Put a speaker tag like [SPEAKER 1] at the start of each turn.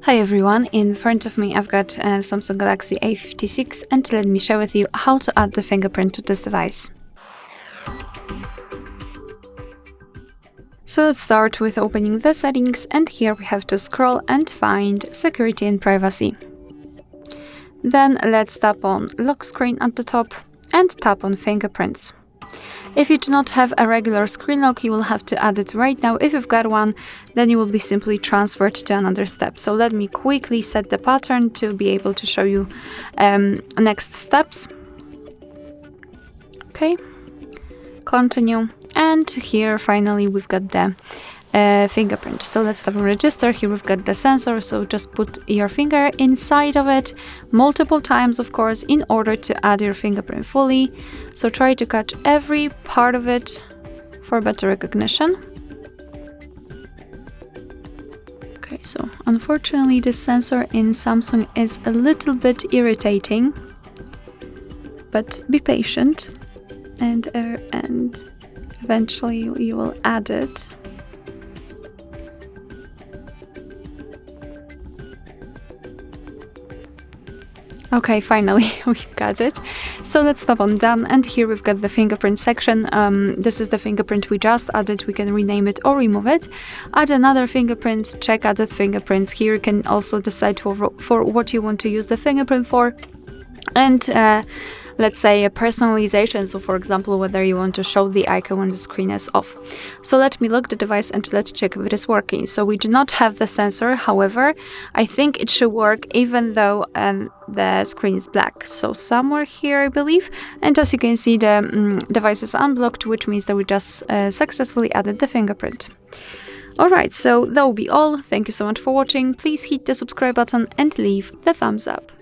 [SPEAKER 1] Hi everyone, in front of me I've got a Samsung Galaxy A56 and let me share with you how to add the fingerprint to this device. So let's start with opening the settings, and here we have to scroll and find security and privacy. Then let's tap on lock screen at the top and tap on fingerprints. If you do not have a regular screen lock, you will have to add it right now. If you've got one, then you will be simply transferred to another step. So let me quickly set the pattern to be able to show you next steps. Okay, continue, and here finally we've got the fingerprint. So let's tap on register. Here we've got the sensor, so just put your finger inside of it multiple times, of course, in order to add your fingerprint fully. So try to catch every part of it for better recognition. Okay, so unfortunately this sensor in Samsung is a little bit irritating, but be patient and eventually you will add it. Okay, finally we've got it. So let's tap on done, and here we've got the fingerprint section. This is the fingerprint we just added. We can rename it or remove it. Add another fingerprint, check added fingerprints. Here you can also decide for what you want to use the fingerprint for. And let's say a personalization, so for example whether you want to show the icon when the screen is off. So let me lock the device and let's check if it is working. So we do not have the sensor, however I think it should work even though the screen is black. So somewhere here I believe, and as you can see the device is unblocked, which means that we just successfully added the fingerprint. Alright, so that will be all. Thank you so much for watching. Please hit the subscribe button and leave the thumbs up.